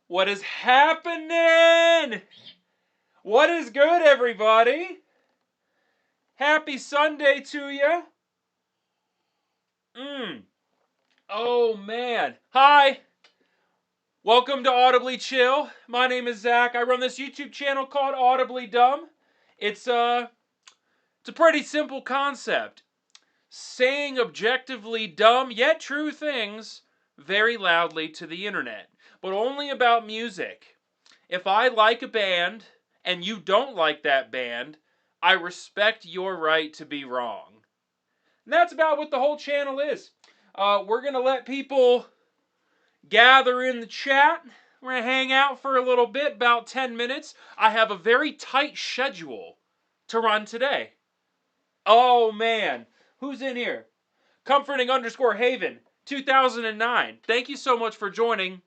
What is happening? What is good, everybody? Happy Sunday to you. Oh, man. Hi. Welcome to AudiblyChill. My name is Zach. I run this YouTube channel called Audibly Dumb. It's a pretty simple concept. Saying objectively dumb yet true things very loudly to the internet, but only about music. If I like a band and you don't like that band, I respect your right to be wrong. And that's about what the whole channel is. We're going to let people gather in the chat. We're going to hang out for a little bit, about 10 minutes. I have a very tight schedule to run today. Oh, man. Who's in here? Comforting_Haven 2009. Thank you so much for joining.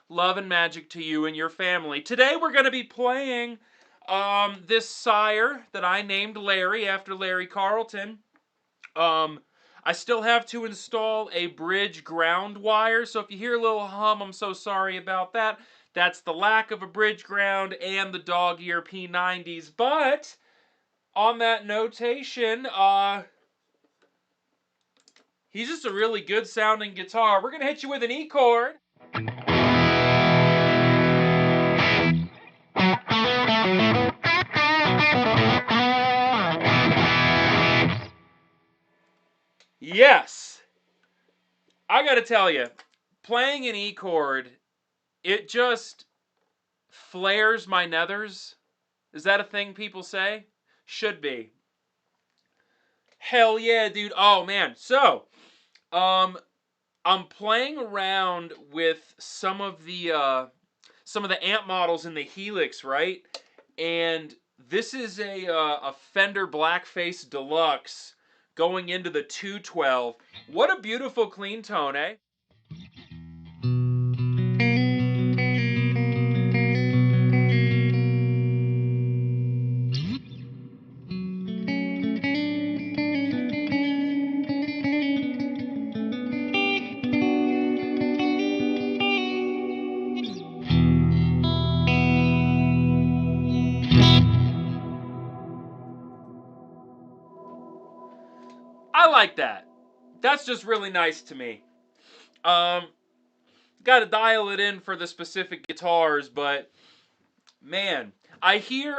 Love and magic to you and your family. Today we're going to be playing this Sire that I named Larry after Larry Carlton. I still have to install a bridge ground wire, so if you hear a little hum, I'm so sorry about that. That's the lack of a bridge ground and the dog ear P90s. But on that notation, he's just a really good sounding guitar. We're going to hit you with an E chord. Yes. I got to tell you, playing an E chord, it just flares my nethers. Is that a thing people say? Should be. Hell yeah, dude. Oh, man. So, I'm playing around with some of the amp models in the Helix, right? And this is a Fender Blackface Deluxe going into the 212. What a beautiful clean tone, eh? I like that. That's just really nice to me. Got to dial it in for the specific guitars, but man, I hear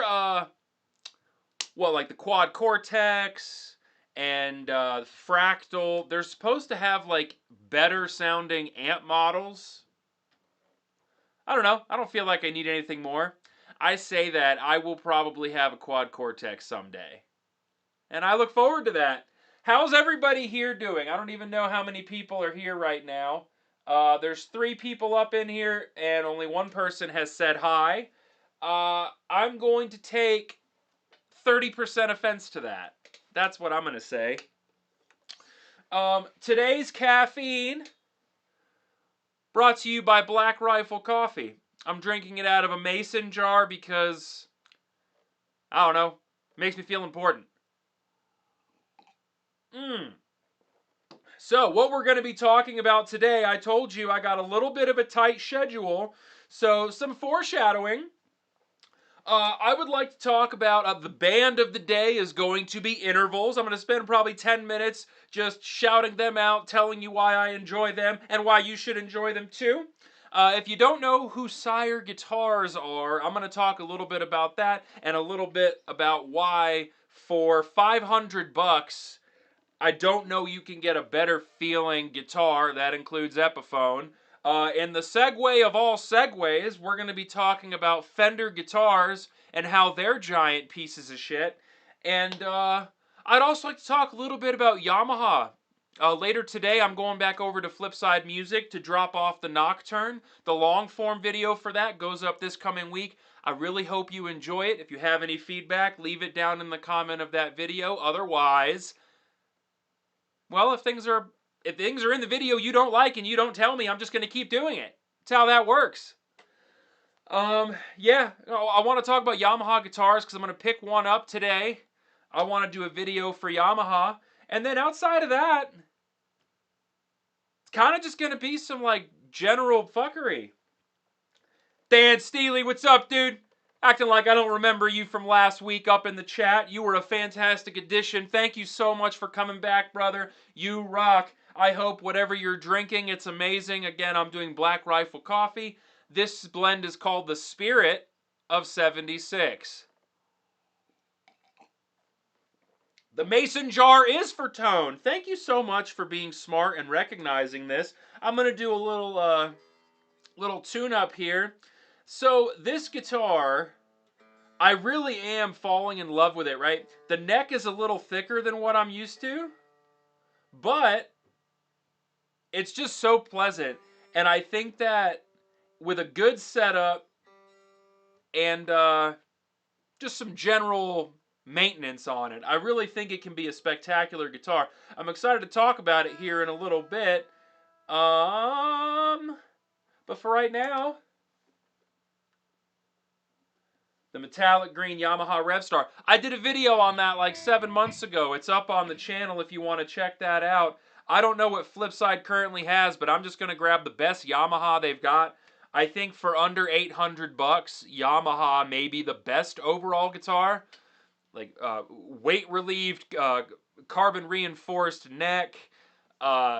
like the Quad Cortex and Fractal. They're supposed to have like better sounding amp models. I don't know. I don't feel like I need anything more. I say that I will probably have a Quad Cortex someday, and I look forward to that. How's everybody here doing? I don't even know how many people are here right now. There's 3 people up in here, and only one person has said hi. I'm going to take 30% offense to that. That's what I'm going to say. Today's caffeine brought to you by Black Rifle Coffee. I'm drinking it out of a mason jar because, I don't know, it makes me feel important. So, what we're going to be talking about today, I told you I got a little bit of a tight schedule, so some foreshadowing. I would like to talk about the band of the day is going to be Intervals. I'm going to spend probably 10 minutes just shouting them out, telling you why I enjoy them and why you should enjoy them too. If you don't know who Sire Guitars are, I'm going to talk a little bit about that and a little bit about why for 500 bucks, I don't know you can get a better feeling guitar. That includes Epiphone. In the segue of all segues, we're going to be talking about Fender guitars and how they're giant pieces of shit. And I'd also like to talk a little bit about Yamaha. Later today, I'm going back over to Flipside Music to drop off the Nocturne. The long form video for that goes up this coming week. I really hope you enjoy it. If you have any feedback, leave it down in the comment of that video. Otherwise, well, if things are in the video you don't like and you don't tell me, I'm just going to keep doing it. That's how that works. Yeah, I want to talk about Yamaha guitars because I'm going to pick one up today. I want to do a video for Yamaha. And then outside of that, it's kind of just going to be some like general fuckery. Dan Steely, what's up, dude? Acting like I don't remember you from last week up in the chat. You were a fantastic addition. Thank you so much for coming back, brother. You rock. I hope whatever you're drinking, it's amazing. Again, I'm doing Black Rifle Coffee. This blend is called the Spirit of 76. The mason jar is for tone. Thank you so much for being smart and recognizing this. I'm going to do a little tune-up here. So this guitar, I really am falling in love with it, right? The neck is a little thicker than what I'm used to, but it's just so pleasant. And I think that with a good setup and just some general maintenance on it, I really think it can be a spectacular guitar. I'm excited to talk about it here in a little bit. But for right now, the metallic green Yamaha Revstar. I did a video on that like 7 months ago. It's up on the channel if you want to check that out. I don't know what Flipside currently has, but I'm just going to grab the best Yamaha they've got. I think for under 800 bucks, Yamaha may be the best overall guitar. Like weight relieved, carbon reinforced neck,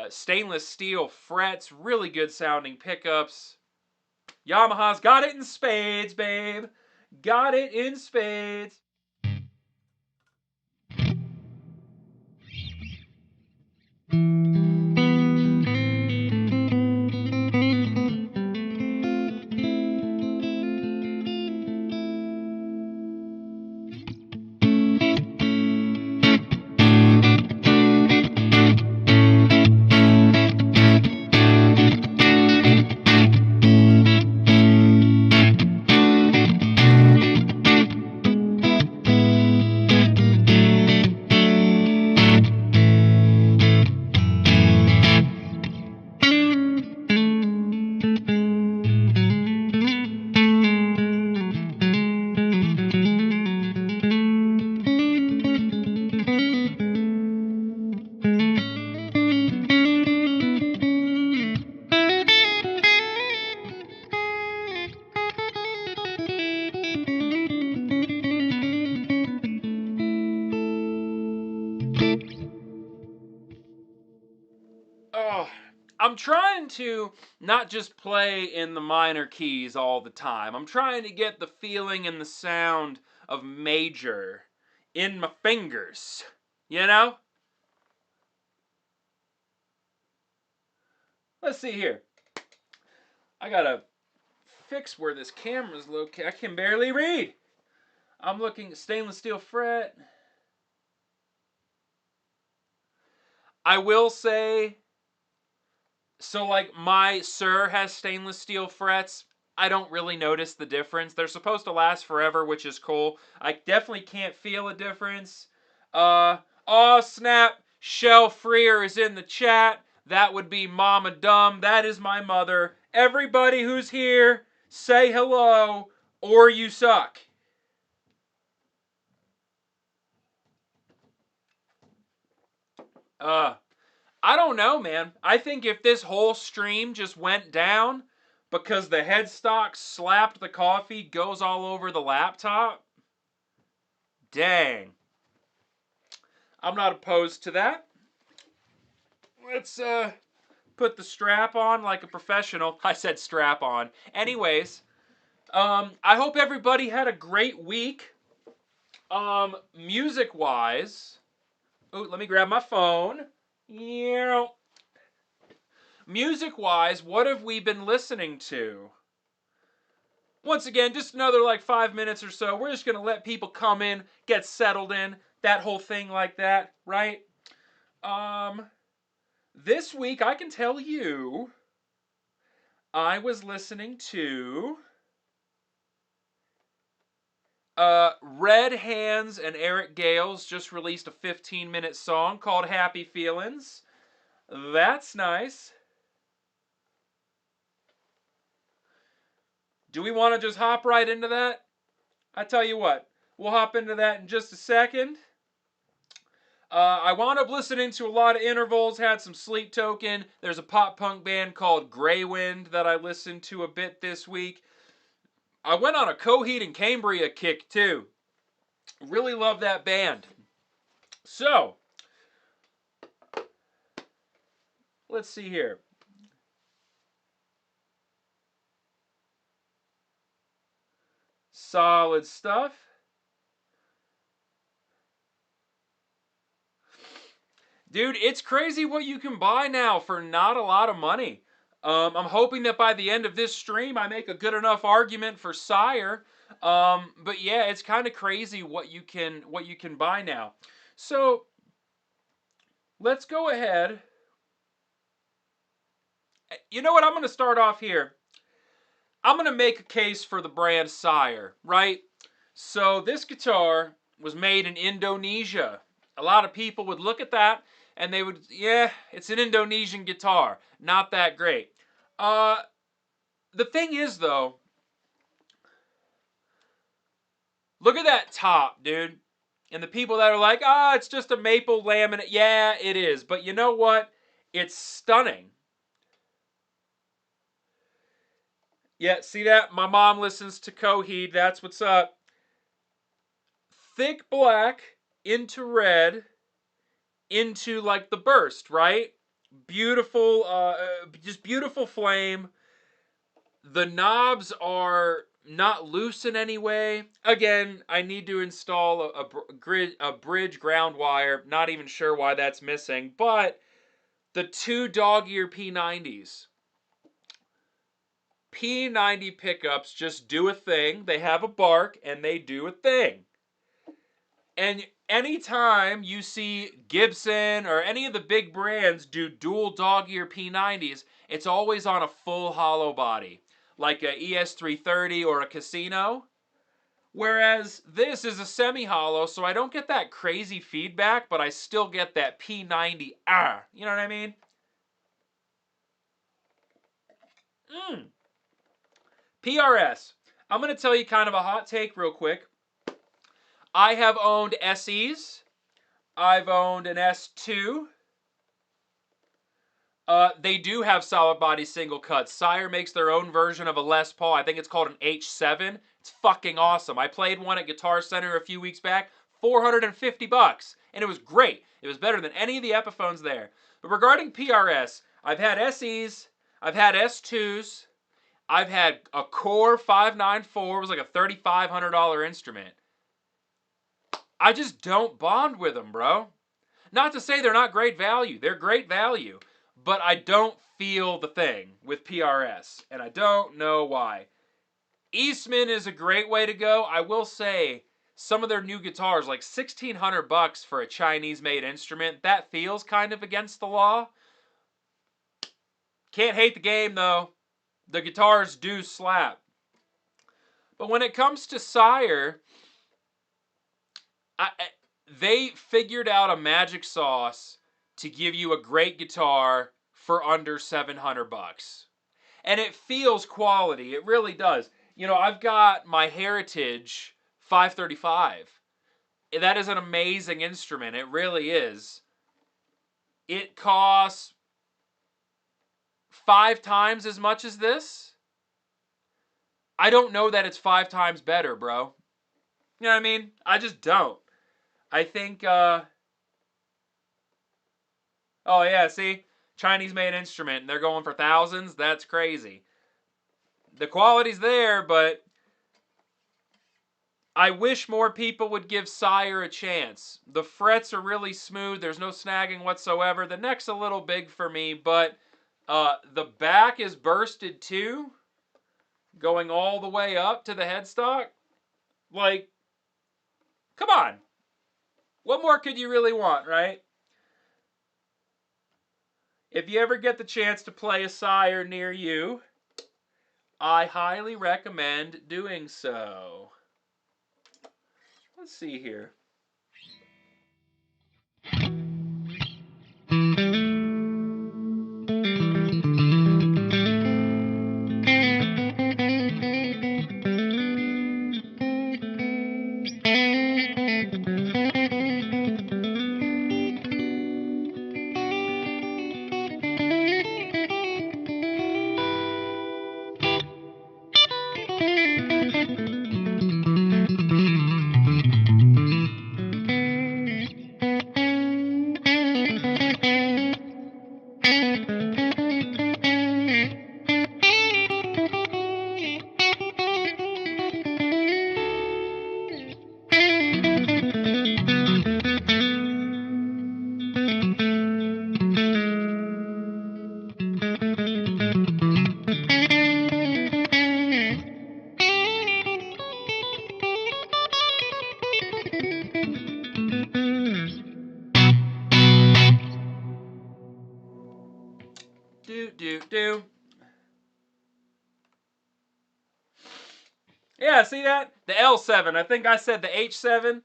stainless steel frets, really good sounding pickups. Yamaha's got it in spades, babe. Got it in spades. Oh, I'm trying to not just play in the minor keys all the time. I'm trying to get the feeling and the sound of major in my fingers. You know? Let's see here. I gotta fix where this camera's located. I can barely read. I'm looking at stainless steel fret. I will say, so like my Sir has stainless steel frets. I don't really notice the difference. They're supposed to last forever, which is cool. I definitely can't feel a difference. Oh snap, Shell Freer is in the chat. That would be Mama Dumb. That is my mother. Everybody who's here, say hello or you suck. I don't know, man. I think if this whole stream just went down because the headstock slapped the coffee, goes all over the laptop, dang. I'm not opposed to that. Let's put the strap on like a professional. I said strap on. Anyways, I hope everybody had a great week. Music-wise, ooh, let me grab my phone. Yeah. Music-wise, what have we been listening to? Once again, just another like 5 minutes or so. We're just going to let people come in, get settled in, that whole thing like that, right? This week, I can tell you, I was listening to Red Hands and Eric Gales just released a 15-minute song called Happy Feelings. That's nice. Do we want to just hop right into that? I tell you what, we'll hop into that in just a second. I wound up listening to a lot of intervals, had some Sleep Token. There's a pop punk band called Grey Wind that I listened to a bit this week. I went on a Coheed and Cambria kick too. Really love that band. So, let's see here. Solid stuff. Dude, it's crazy what you can buy now for not a lot of money. I'm hoping that by the end of this stream, I make a good enough argument for Sire. But yeah, it's kind of crazy what you can buy now. So let's go ahead. You know what? I'm going to start off here. I'm going to make a case for the brand Sire, right? So this guitar was made in Indonesia. A lot of people would look at that and they would, yeah, it's an Indonesian guitar. Not that great. The thing is, though, look at that top, dude. And the people that are like, ah, it's just a maple laminate. Yeah, it is. But you know what? It's stunning. Yeah, see that? My mom listens to Coheed. That's what's up. Thick black into red into like the burst, right? Beautiful, just beautiful flame. The knobs are not loose in any way. Again, I need to install a bridge ground wire. Not even sure why that's missing, but the two dog ear P90s. P90 pickups just do a thing. They have a bark and they do a thing. And anytime you see Gibson or any of the big brands do dual dog ear P90s, it's always on a full hollow body, like a ES330 or a Casino. Whereas this is a semi-hollow, so I don't get that crazy feedback, but I still get that P90 You know what I mean? PRS. I'm going to tell you kind of a hot take real quick. I have owned SEs. I've owned an S2. They do have solid body single cuts. Sire makes their own version of a Les Paul. I think it's called an H7. It's fucking awesome. I played one at Guitar Center a few weeks back. $450. And it was great. It was better than any of the Epiphones there. But regarding PRS, I've had SEs. I've had S2s. I've had a Core 594. It was like a $3,500 instrument. I just don't bond with them, bro. Not to say they're not great value. They're great value. But I don't feel the thing with PRS. And I don't know why. Eastman is a great way to go. I will say, some of their new guitars, like $1,600 for a Chinese-made instrument, that feels kind of against the law. Can't hate the game, though. The guitars do slap. But when it comes to Sire, they figured out a magic sauce to give you a great guitar for under $700. And it feels quality. It really does. You know, I've got my Heritage 535. That is an amazing instrument. It really is. It costs 5 times as much as this. I don't know that it's 5 times better, bro. You know what I mean? I just don't. I think, oh yeah, see? Chinese-made instrument, and they're going for thousands? That's crazy. The quality's there, but I wish more people would give Sire a chance. The frets are really smooth. There's no snagging whatsoever. The neck's a little big for me, but the back is bursted too, going all the way up to the headstock. Like, come on. What more could you really want, right? If you ever get the chance to play a Sire near you, I highly recommend doing so. Let's see here. Yeah, see that? The L7. I think I said the H7.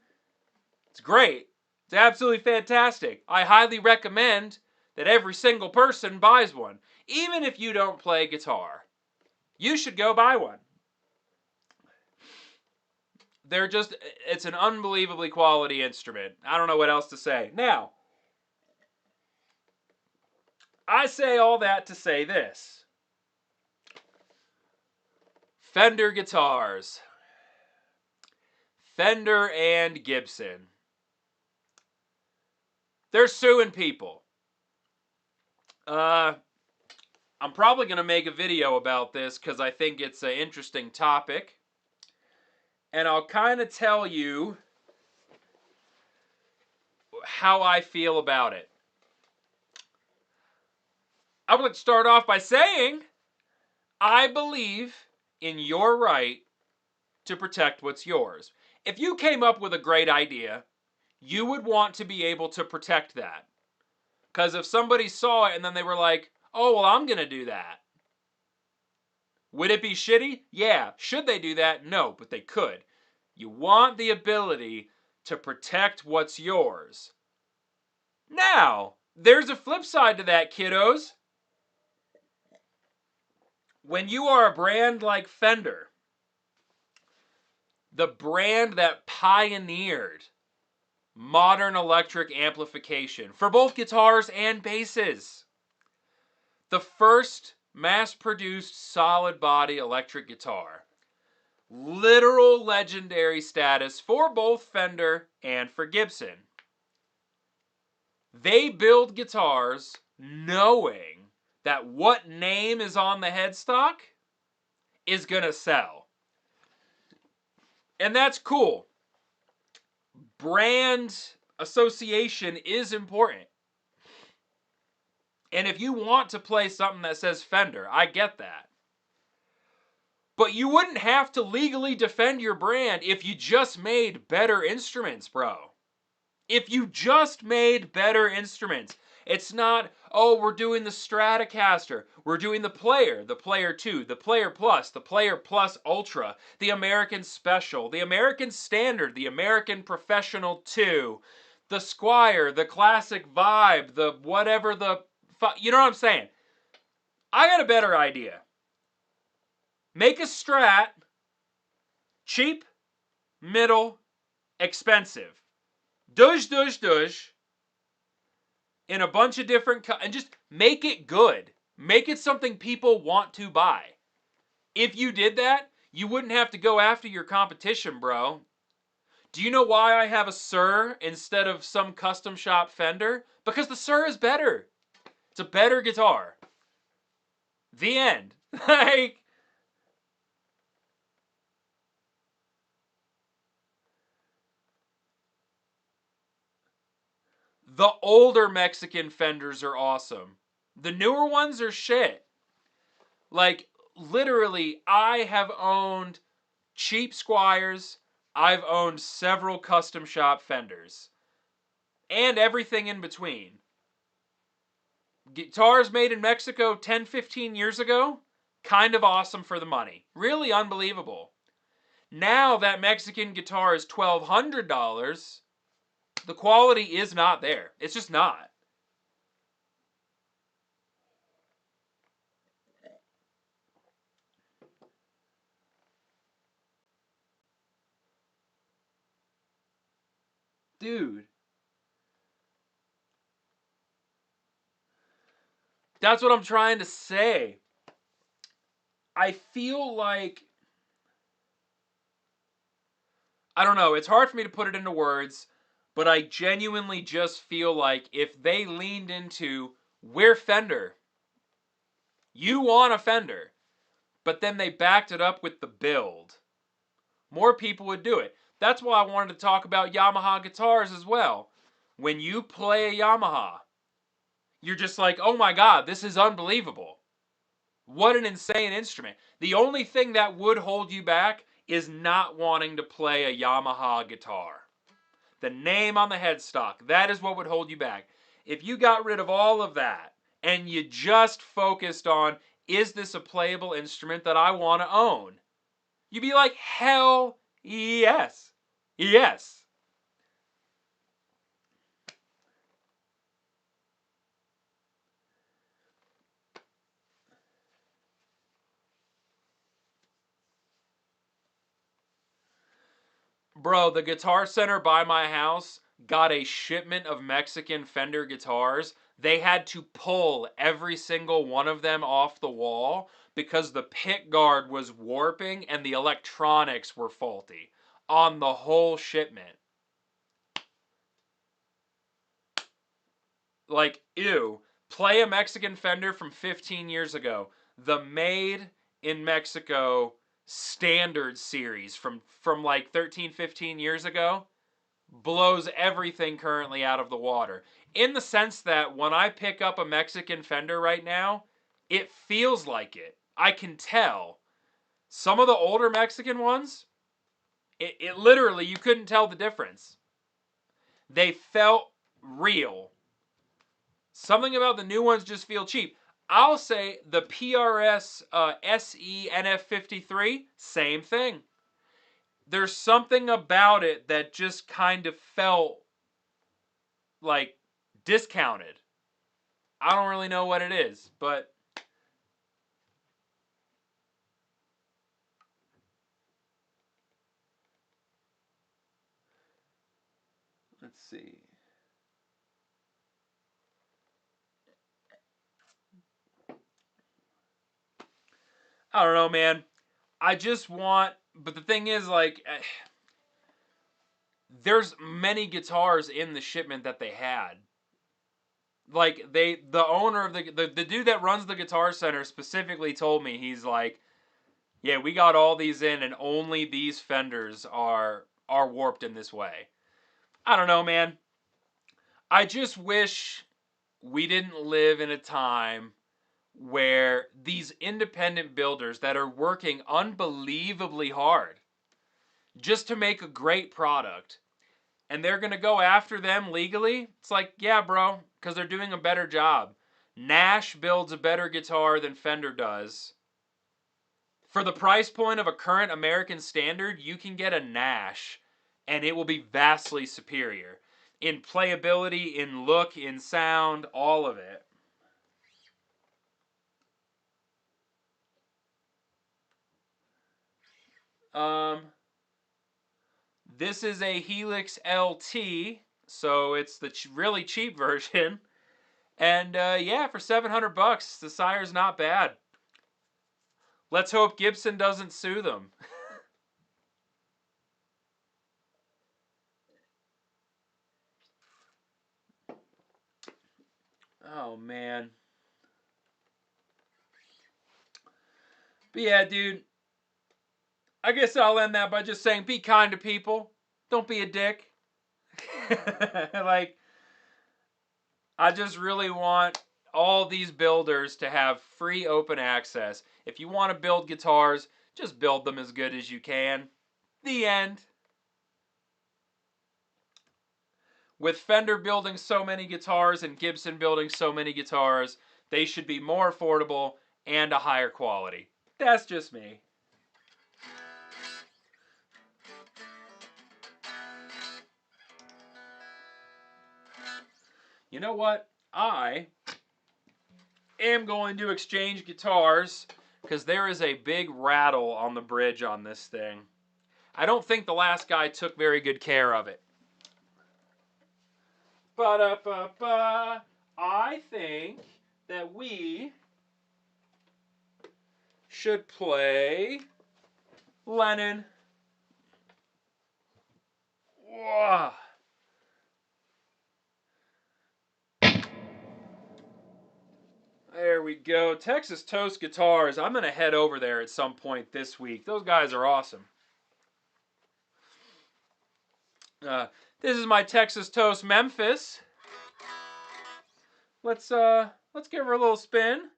It's great. It's absolutely fantastic. I highly recommend that every single person buys one. Even if you don't play guitar, you should go buy one. It's an unbelievably quality instrument. I don't know what else to say. Now, I say all that to say this. Fender guitars. Fender and Gibson. They're suing people. I'm probably going to make a video about this because I think it's an interesting topic. And I'll kind of tell you how I feel about it. I would like to start off by saying I believe in your right to protect what's yours. If you came up with a great idea, you would want to be able to protect that. Because if somebody saw it and then they were like, oh, well, I'm going to do that. Would it be shitty? Yeah. Should they do that? No, but they could. You want the ability to protect what's yours. Now, there's a flip side to that, kiddos. When you are a brand like Fender, the brand that pioneered modern electric amplification for both guitars and basses, the first mass-produced solid body electric guitar, literal legendary status for both Fender and for Gibson. They build guitars knowing that what name is on the headstock is going to sell. And that's cool. Brand association is important. And if you want to play something that says Fender, I get that. But you wouldn't have to legally defend your brand if you just made better instruments, bro. If you just made better instruments. It's not, oh, we're doing the Stratocaster, we're doing the Player 2, the Player Plus, the Player Plus Ultra, the American Special, the American Standard, the American Professional 2, the Squire, the Classic Vibe, the whatever you know what I'm saying? I got a better idea. Make a Strat, cheap, middle, expensive. Dush, in a bunch of different and just make it good. Make it something people want to buy. If you did that, you wouldn't have to go after your competition, bro. Do you know why I have a Sire instead of some custom shop Fender? Because the Sire is better. It's a better guitar. The end. Like, the older Mexican Fenders are awesome. The newer ones are shit. Like, literally, I have owned cheap Squires. I've owned several custom shop Fenders. And everything in between. Guitars made in Mexico 10, 15 years ago, kind of awesome for the money. Really unbelievable. Now that Mexican guitar is $1,200, the quality is not there. It's just not. Dude. That's what I'm trying to say. I feel like, I don't know, it's hard for me to put it into words, but I genuinely just feel like if they leaned into, we're Fender, you want a Fender, but then they backed it up with the build, more people would do it. That's why I wanted to talk about Yamaha guitars as well. When you play a Yamaha, you're just like, oh my god, this is unbelievable. What an insane instrument. The only thing that would hold you back is not wanting to play a Yamaha guitar. The name on the headstock, that is what would hold you back. If you got rid of all of that and you just focused on, is this a playable instrument that I want to own? You'd be like, hell yes. Yes. Bro, the Guitar Center by my house got a shipment of Mexican Fender guitars. They had to pull every single one of them off the wall because the pick guard was warping and the electronics were faulty on the whole shipment. Like, ew. Play a Mexican Fender from 15 years ago. The Made in Mexico standard series from like 13, 15 years ago blows everything currently out of the water. In the sense that when I pick up a Mexican Fender right now, it feels like it. I can tell. Some of the older Mexican ones, it literally, you couldn't tell the difference. They felt real. Something about the new ones just feel cheap. I'll say the PRS SE NF53, same thing. There's something about it that just kind of felt like discounted. I don't really know what it is, but let's see. I don't know, man. I just want, but the thing is, like, there's many guitars in the shipment that they had. Like, the owner of the dude that runs the Guitar Center specifically told me, he's like, yeah, we got all these in, and only these Fenders are warped in this way. I don't know, man. I just wish we didn't live in a time where these independent builders that are working unbelievably hard just to make a great product, and they're going to go after them legally. It's like, yeah, bro, because they're doing a better job. Nash builds a better guitar than Fender does. For the price point of a current American standard, you can get a Nash, and it will be vastly superior. In playability, in look, in sound, all of it. This is a Helix LT, so it's the really cheap version. And yeah, for 700 bucks, the Sire's not bad. Let's hope Gibson doesn't sue them. Oh, man. But yeah, dude, I guess I'll end that by just saying be kind to people. Don't be a dick. Like, I just really want all these builders to have free open access. If you want to build guitars, just build them as good as you can. The end. With Fender building so many guitars and Gibson building so many guitars, they should be more affordable and a higher quality. That's just me. You know what? I am going to exchange guitars because there is a big rattle on the bridge on this thing. I don't think the last guy took very good care of it. Ba-da-ba-ba. I think that we should play Lennon. Whoa. There we go. Texas Toast Guitars. I'm going to head over there at some point this week. Those guys are awesome. This is my Texas Toast Memphis. Let's give her a little spin.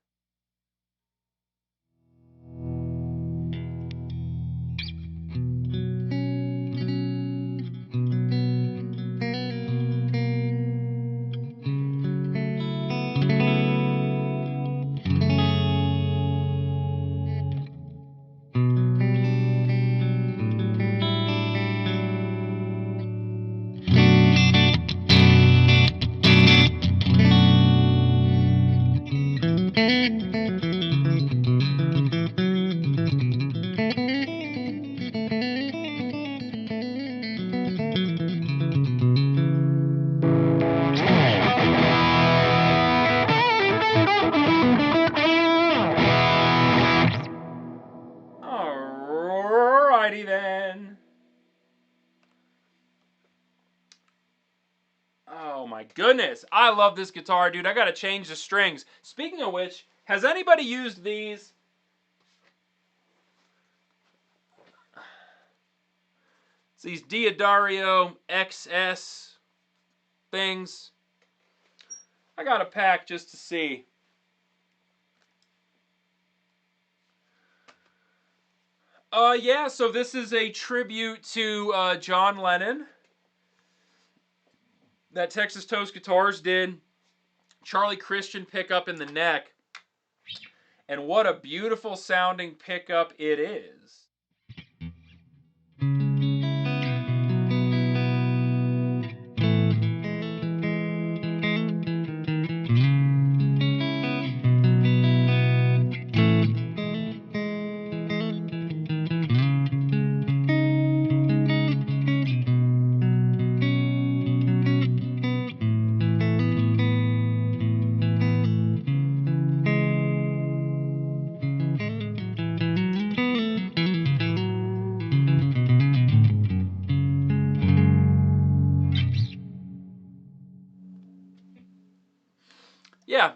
Alrighty then. Oh my goodness. I love this guitar, dude. I gotta change the strings. Speaking of which, has anybody used these? It's these Diodario XS things. I got a pack just to see. Yeah, so this is a tribute to John Lennon that Texas Toast Guitars did. Charlie Christian pickup in the neck. And what a beautiful sounding pickup it is. Yeah,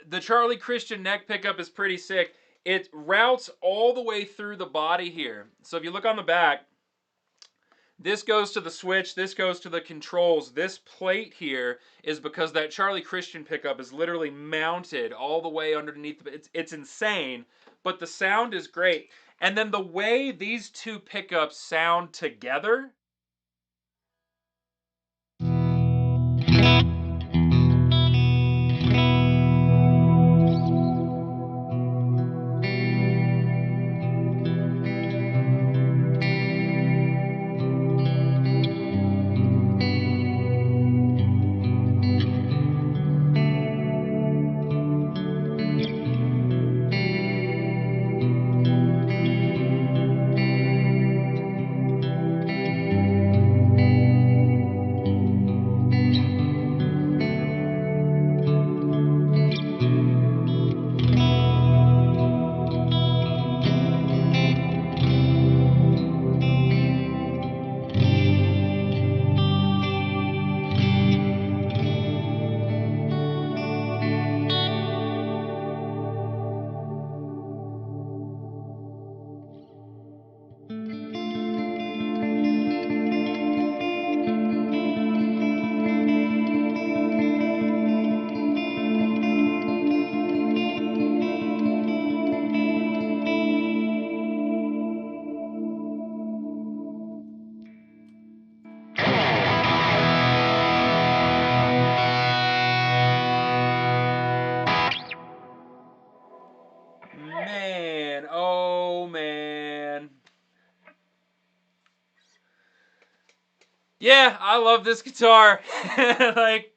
the Charlie Christian neck pickup is pretty sick. It routes all the way through the body here. So if you look on the back, this goes to the switch, this goes to the controls. This plate here is because that Charlie Christian pickup is literally mounted all the way underneath. It's insane, but the sound is great. And then the way these two pickups sound together. Man, oh man. Yeah, I love this guitar. Like,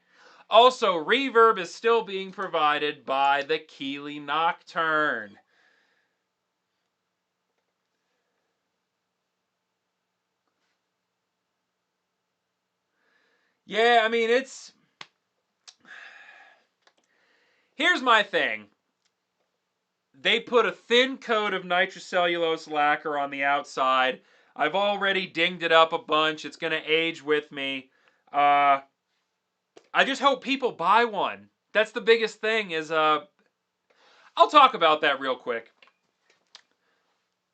also, reverb is still being provided by the Keeley Nocturne. Yeah, I mean, it's... Here's my thing. They put a thin coat of nitrocellulose lacquer on the outside. I've already dinged it up a bunch. It's going to age with me. I just hope people buy one. That's the biggest thing is... I'll talk about that real quick.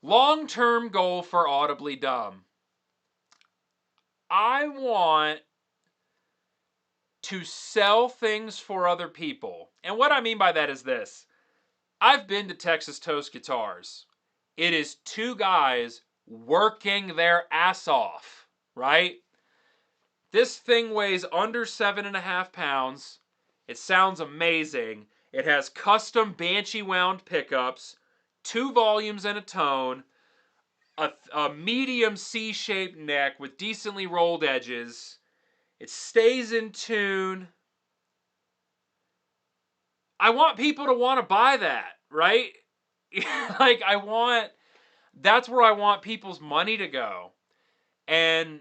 Long-term goal for Audibly Dumb. I want to sell things for other people. And what I mean by that is this. I've been to Texas Toast Guitars. It is two guys working their ass off, right? This thing weighs under 7.5 pounds. It sounds amazing. It has custom Banshee wound pickups, 2 volumes and a tone, a medium C-shaped neck with decently rolled edges. It stays in tune. I want people to want to buy that, right? Like, I want That's where I want people's money to go. And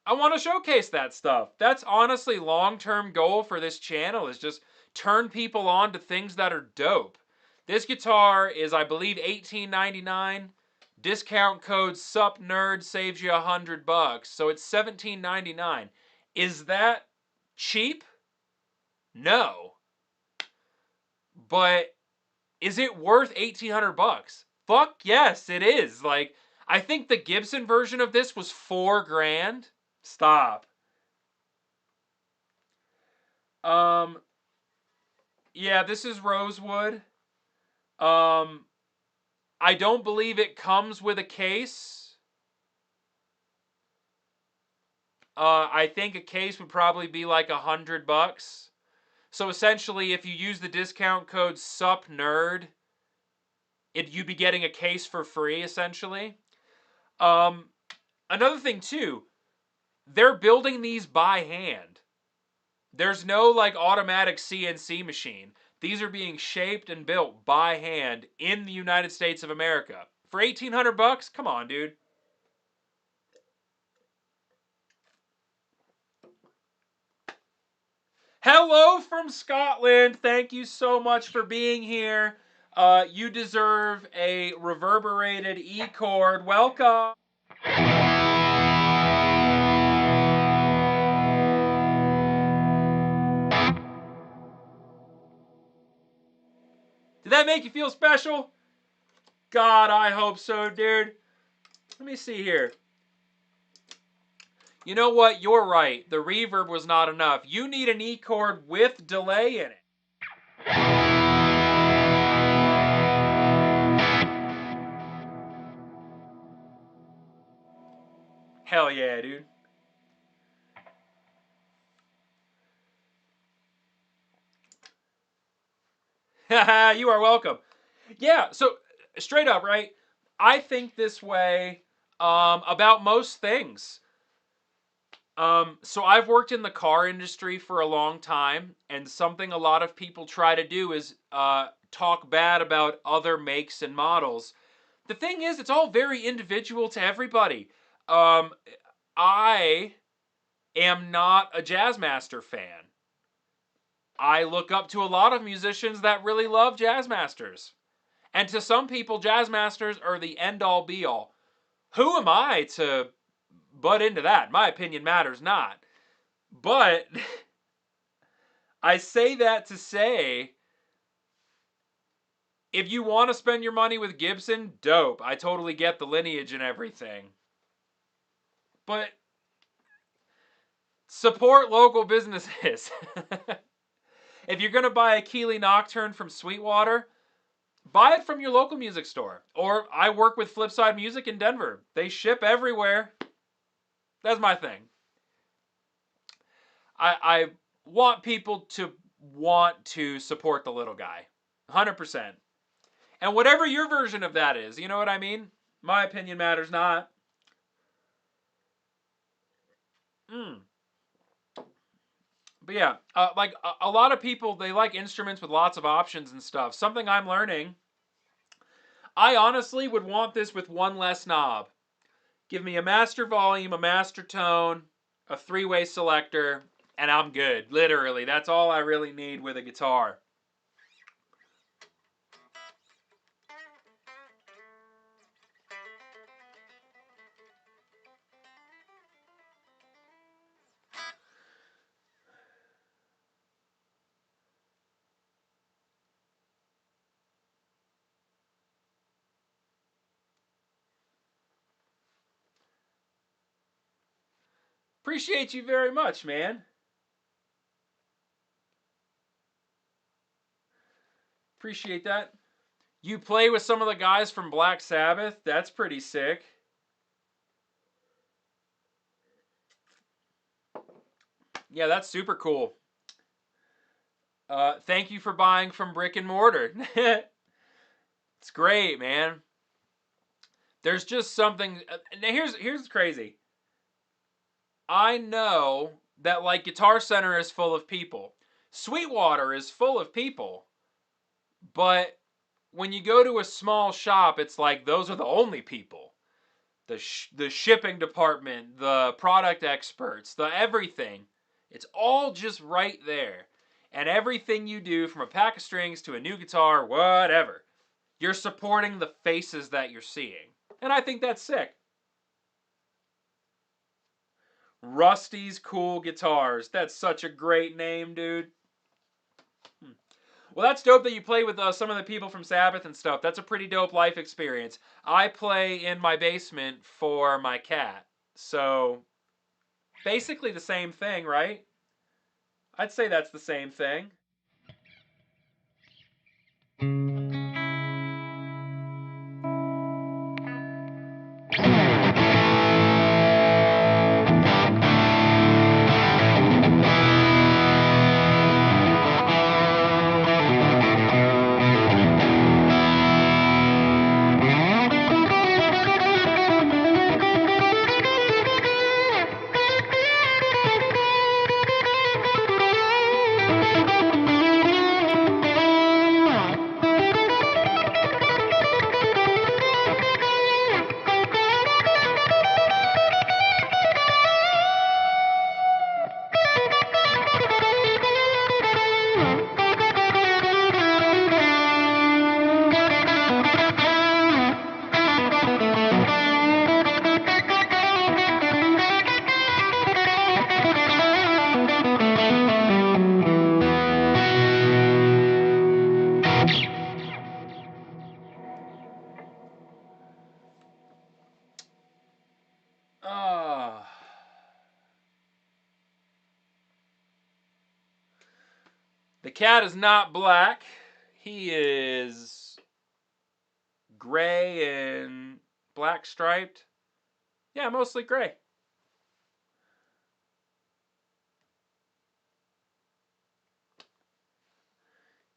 I want to showcase that stuff. That's honestly long-term goal for this channel, is just turn people on to things that are dope. This guitar is, I believe, $18.99. Discount code SUPNERD saves you $100, so it's $17.99. Is that cheap? No. But is it worth $1,800? Fuck yes, it is. Like, I think the Gibson version of this was $4,000. Stop. Yeah, this is rosewood. I don't believe it comes with a case. I think a case would probably be like $100. So essentially, if you use the discount code SUPNERD, you'd be getting a case for free, essentially. Another thing, too, they're building these by hand. There's no, like, automatic CNC machine. These are being shaped and built by hand in the United States of America. For $1,800? Come on, dude. Hello from Scotland. Thank you so much for being here. You deserve a reverberated E chord. Welcome. Did that make you feel special? God, I hope so, dude. Let me see here. You know what? You're right. The reverb was not enough. You need an E chord with delay in it. Hell yeah, dude. You are welcome. Yeah, so straight up, right? I think this way about most things. So I've worked in the car industry for a long time, and something a lot of people try to do is talk bad about other makes and models. The thing is, it's all very individual to everybody. I am not a Jazzmaster fan. I look up to a lot of musicians that really love Jazzmasters. And to some people, Jazzmasters are the end-all be-all. Who am I to butt into that? My opinion matters not. But I say that to say, if you want to spend your money with Gibson, dope. I totally get the lineage and everything. But support local businesses. If you're going to buy a Keeley Nocturne from Sweetwater, buy it from your local music store. Or I work with Flipside Music in Denver. They ship everywhere. That's my thing. I want people to want to support the little guy. 100%. And whatever your version of that is, you know what I mean? My opinion matters not. But yeah, like a lot of people, they like instruments with lots of options and stuff. Something I'm learning, I honestly would want this with one less knob. Give me a master volume, a master tone, a three-way selector, and I'm good. Literally, that's all I really need with a guitar. Appreciate you very much, man. Appreciate that. You play with some of the guys from Black Sabbath? That's pretty sick. Yeah, that's super cool. Thank you for buying from Brick and Mortar. It's great, man. There's just something. Now here's crazy. I know that like Guitar Center is full of people. Sweetwater is full of people. But when you go to a small shop, it's like those are the only people. The shipping department, the product experts, the everything. It's all just right there. And everything you do, from a pack of strings to a new guitar, whatever, you're supporting the faces that you're seeing. And I think that's sick. Rusty's Cool Guitars. That's such a great name, dude. Well, that's dope that you play with some of the people from Sabbath and stuff. That's a pretty dope life experience. I play in my basement for my cat. So, basically the same thing, right? I'd say that's the same thing. Ah. The cat is not black. He is gray and black striped. Yeah, mostly gray.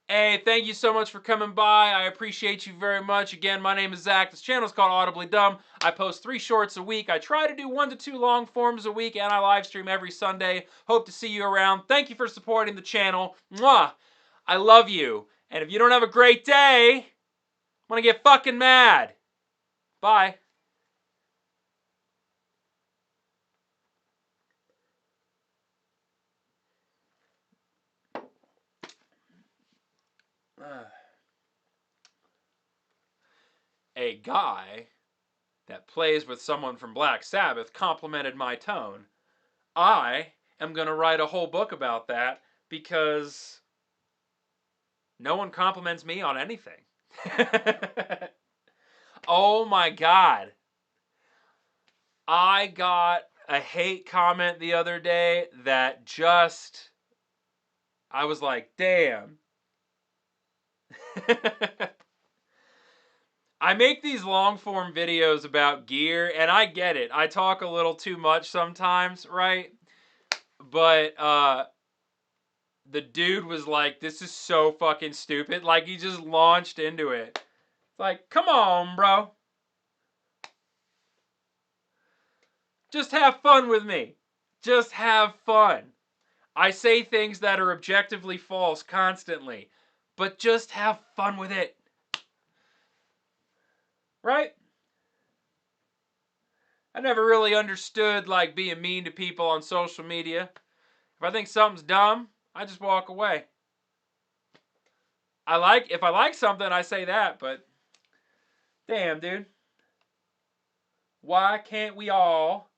Hey, thank you so much for coming by. I appreciate you very much. Again, my name is Zach. This channel is called Audibly Dumb. I post 3 shorts a week. I try to do 1 to 2 long forms a week, and I live stream every Sunday. Hope to see you around. Thank you for supporting the channel. Mwah! I love you. And if you don't have a great day, I'm gonna get fucking mad. Bye. A guy that plays with someone from Black Sabbath complimented my tone. I am going to write a whole book about that because no one compliments me on anything. Oh my God. I got a hate comment the other day that just, I was like, damn. I make these long form videos about gear, and I get it. I talk a little too much sometimes, right? But the dude was like, this is so fucking stupid. Like, he just launched into it. It's like, come on, bro. Just have fun with me. Just have fun. I say things that are objectively false constantly, but just have fun with it. Right? I never really understood, like, being mean to people on social media. If I think something's dumb, I just walk away. If I like something, I say that, but damn, dude. Why can't we all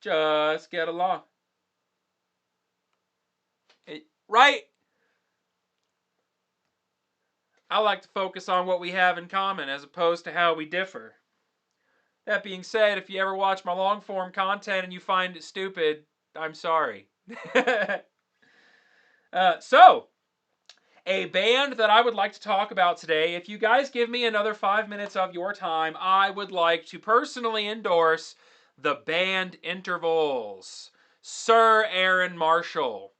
just get along? Right? I like to focus on what we have in common as opposed to how we differ. That being said, if you ever watch my long form content and you find it stupid, I'm sorry. So, a band that I would like to talk about today, if you guys give me another 5 minutes of your time, I would like to personally endorse the band Intervals. Sir Aaron Marshall.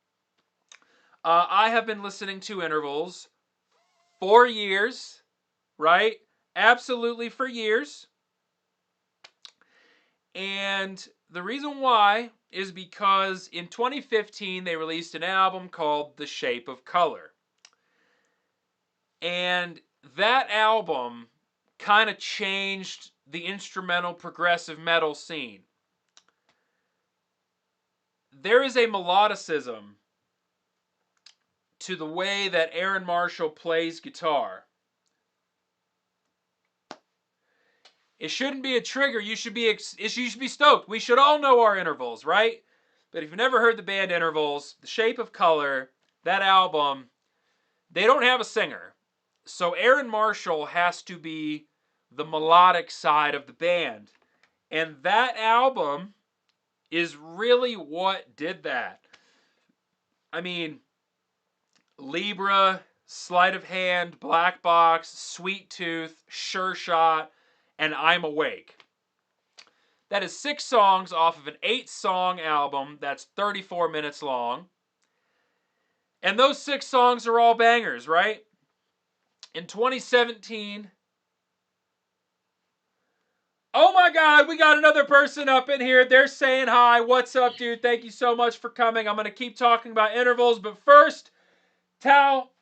I have been listening to Intervals for years, right? Absolutely for years. And the reason why is because in 2015 they released an album called The Shape of Color. And that album kind of changed the instrumental progressive metal scene. There is a melodicism to the way that Aaron Marshall plays guitar. It shouldn't be a trigger. You should be stoked. We should all know our intervals, right? But if you've never heard the band Intervals, The Shape of Color, that album, they don't have a singer. So Aaron Marshall has to be the melodic side of the band. And that album is really what did that. I mean, Libra, Sleight of Hand, Black Box, Sweet Tooth, Sure Shot, and I'm Awake. That is 6 songs off of an 8-song album that's 34 minutes long. And those 6 songs are all bangers, right? In 2017... Oh my God, we got another person up in here. They're saying hi. What's up, dude? Thank you so much for coming. I'm going to keep talking about intervals, but first, Tal,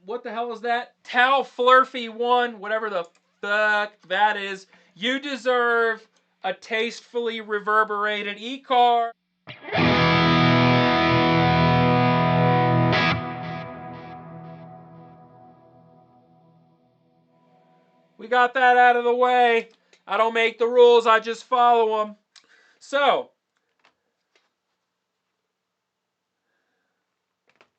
what the hell is that? Tal Flurfy1, whatever the fuck that is. You deserve a tastefully reverberated E-car. We got that out of the way. I don't make the rules, I just follow them. So,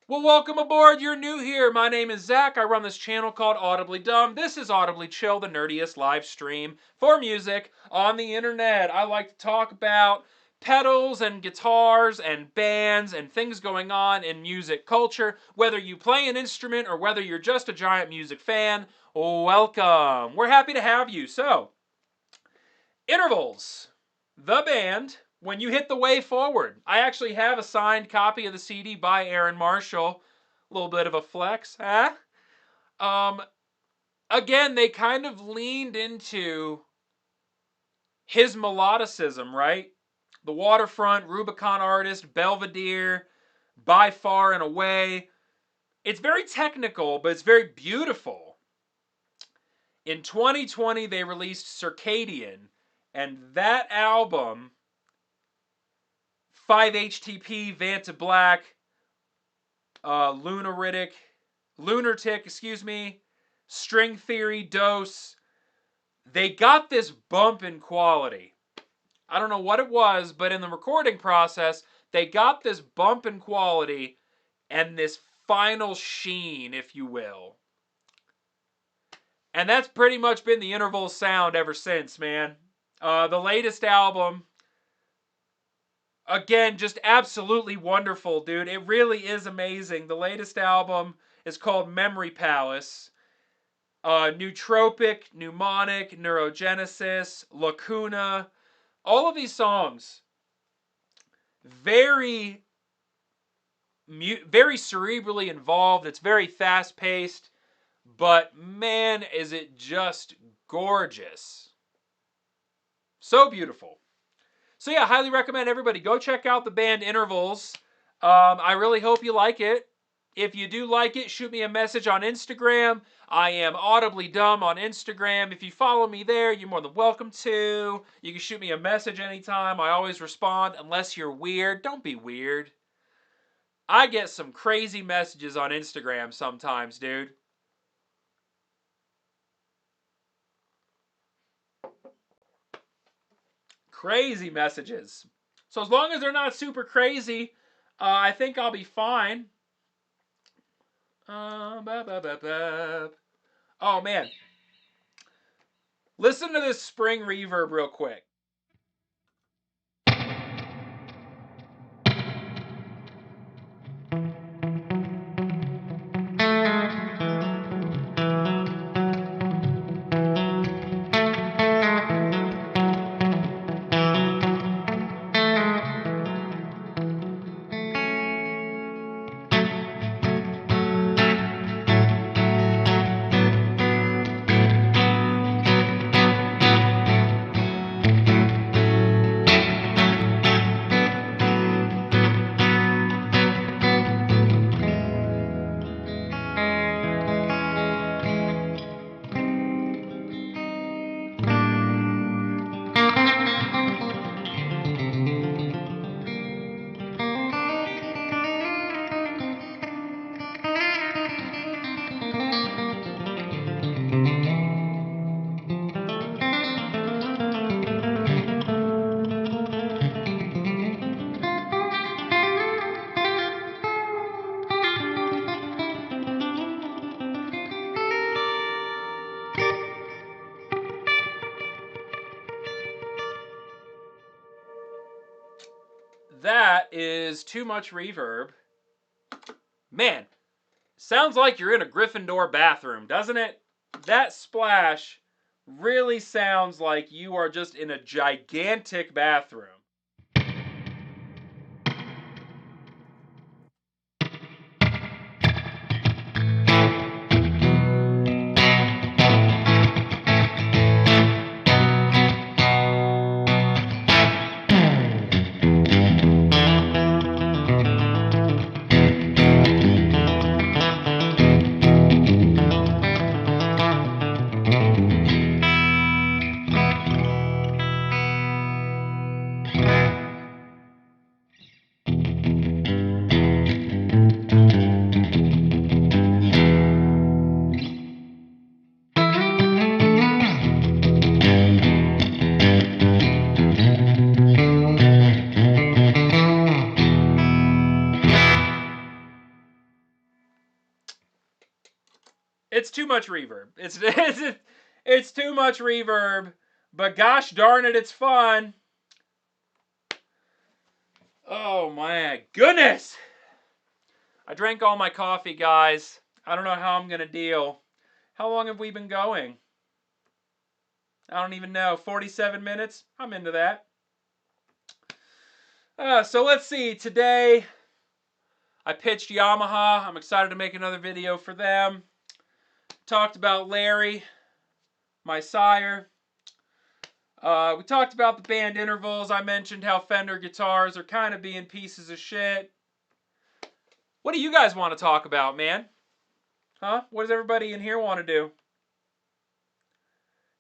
well, welcome aboard. You're new here. My name is Zach. I run this channel called Audibly Dumb. This is Audibly Chill, the nerdiest live stream for music on the internet. I like to talk about pedals and guitars and bands and things going on in music culture. Whether you play an instrument or whether you're just a giant music fan, welcome. We're happy to have you. So, Intervals, the band. When you hit the way forward, I actually have a signed copy of the CD by Aaron Marshall. A little bit of a flex, huh? Again, they kind of leaned into his melodicism, right? The Waterfront, Rubicon Artist, Belvedere, By Far and Away. It's very technical, but it's very beautiful. In 2020, they released Circadian, and that album... 5-HTP, Vanta Black, Lunatic, String Theory, Dose. They got this bump in quality. I don't know what it was, but in the recording process, they got this bump in quality and this final sheen, if you will. And that's pretty much been the Interval sound ever since, man. The latest album... Again, just absolutely wonderful, dude. It really is amazing. The latest album is called Memory Palace. Nootropic, Mnemonic, Neurogenesis, Lacuna. All of these songs, very cerebrally involved. It's very fast-paced. But, man, is it just gorgeous. So beautiful. So yeah, highly recommend everybody go check out the band Intervals. I really hope you like it. If you do like it, shoot me a message on Instagram. I am Audibly Dumb on Instagram. If you follow me there, you're more than welcome to. You can shoot me a message anytime. I always respond, unless you're weird. Don't be weird. I get some crazy messages on Instagram sometimes, dude. Crazy messages. So as long as they're not super crazy, I think I'll be fine. Oh, man. Listen to this spring reverb real quick. That is too much reverb. Man, sounds like you're in a Gryffindor bathroom, doesn't it? That splash really sounds like you are just in a gigantic bathroom. It's too much reverb. It's too much reverb, but gosh darn it, it's fun. Oh my goodness. I drank all my coffee, guys. I don't know how I'm going to deal. How long have we been going? I don't even know. 47 minutes? I'm into that. So let's see. Today, I pitched Yamaha. I'm excited to make another video for them. Talked about Larry, my sire. We talked about the band intervals. I mentioned how Fender guitars are kind of being pieces of shit. What do you guys want to talk about, man? Huh? What does everybody in here want to do?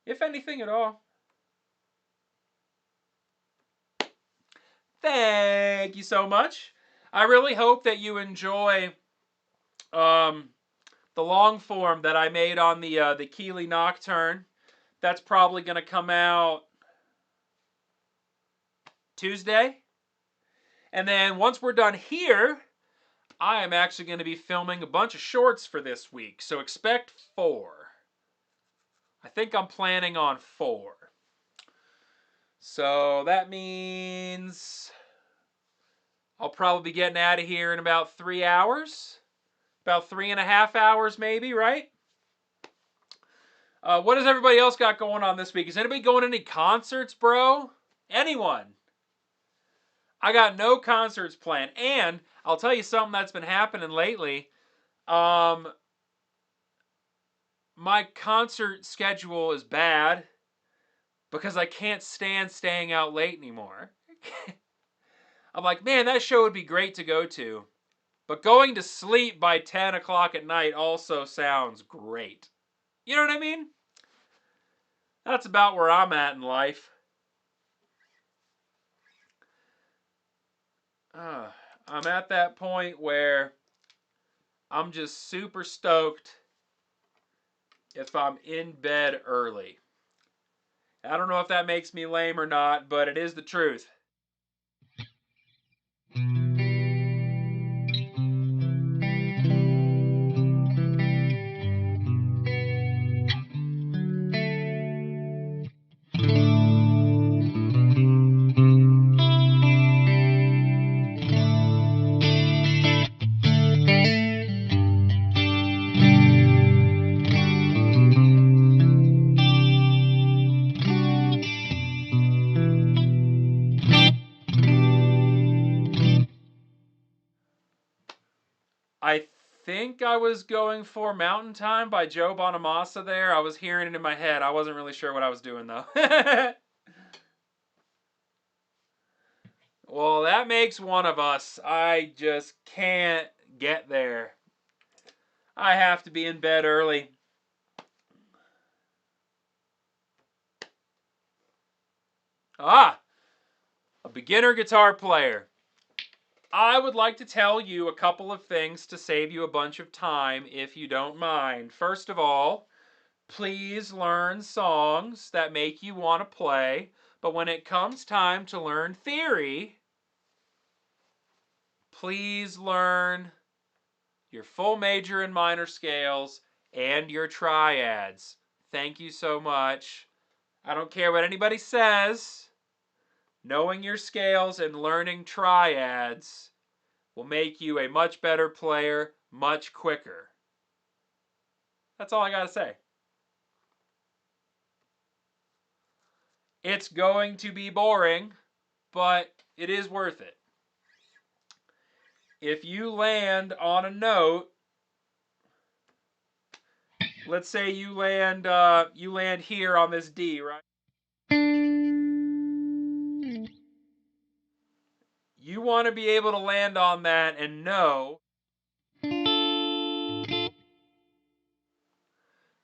If anything at all. Thank you so much. I really hope that you enjoy the long form that I made on the Keeley Nocturne. That's probably going to come out Tuesday. And then once we're done here, I am actually going to be filming a bunch of shorts for this week. So expect 4. I think I'm planning on 4. So that means I'll probably be getting out of here in about 3 hours. About 3.5 hours maybe, right? What has everybody else got going on this week? Is anybody going to any concerts, bro? Anyone? I got no concerts planned. And I'll tell you something that's been happening lately. My concert schedule is bad because I can't stand staying out late anymore. I'm like, man, that show would be great to go to. But going to sleep by 10 o'clock at night also sounds great. You know what I mean? That's about where I'm at in life. I'm at that point where I'm just super stoked if I'm in bed early. I don't know if that makes me lame or not, but it is the truth. I think I was going for Mountain Time by Joe Bonamassa there. I was hearing it in my head. I wasn't really sure what I was doing, though. Well, that makes one of us. I just can't get there. I have to be in bed early. A beginner guitar player. I would like to tell you a couple of things to save you a bunch of time, if you don't mind. First of all, please learn songs that make you want to play. But when it comes time to learn theory, please learn your full major and minor scales and your triads. Thank you so much. I don't care what anybody says. Knowing your scales and learning triads will make you a much better player much quicker. That's all I got to say. It's going to be boring, but it is worth it. If you land on a note, let's say you land here on this D, right? You want to be able to land on that and know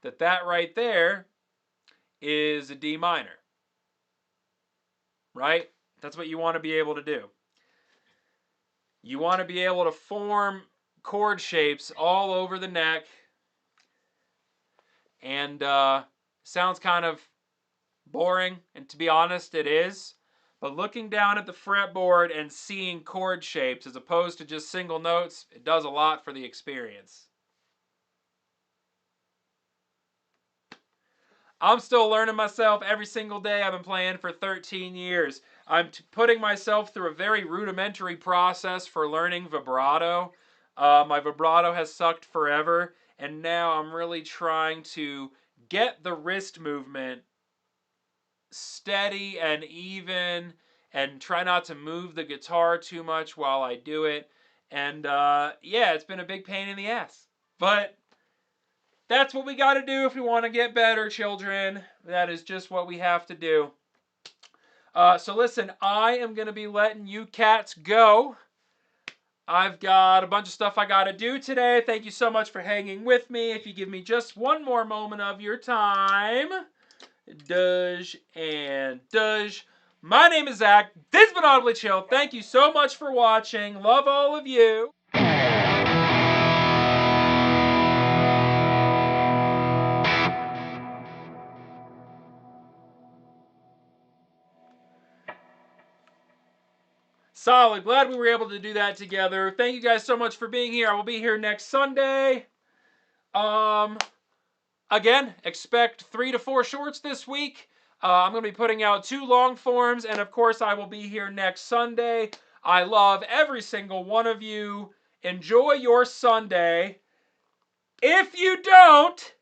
that that right there is a D minor, right? That's what you want to be able to do. You want to be able to form chord shapes all over the neck, and sounds kind of boring, and to be honest, it is. But looking down at the fretboard and seeing chord shapes as opposed to just single notes, it does a lot for the experience. I'm still learning myself every single day. I've been playing for 13 years. I'm putting myself through a very rudimentary process for learning vibrato. My vibrato has sucked forever, and now I'm really trying to get the wrist movement steady and even, and try not to move the guitar too much while I do it. And yeah, it's been a big pain in the ass. But that's what we got to do if we want to get better, children. That is just what we have to do. So listen, I am going to be letting you cats go. I've got a bunch of stuff I got to do today. Thank you so much for hanging with me. If you give me just one more moment of your time. Dudge and Dudge. My name is Zach. This has been AudiblyChill. Thank you so much for watching. Love all of you. Solid. Glad we were able to do that together. Thank you guys so much for being here. I will be here next Sunday. Again, expect 3 to 4 shorts this week. I'm going to be putting out 2 long forms, and of course I will be here next Sunday. I love every single one of you. Enjoy your Sunday. If you don't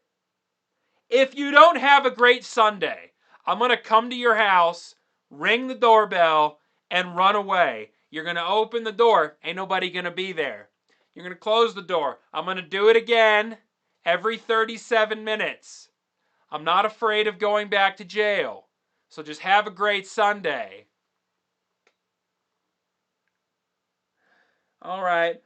have a great Sunday, I'm going to come to your house, ring the doorbell, and run away. You're going to open the door. Ain't nobody going to be there. You're going to close the door. I'm going to do it again every 37 minutes. I'm not afraid of going back to jail. So just have a great Sunday. All right.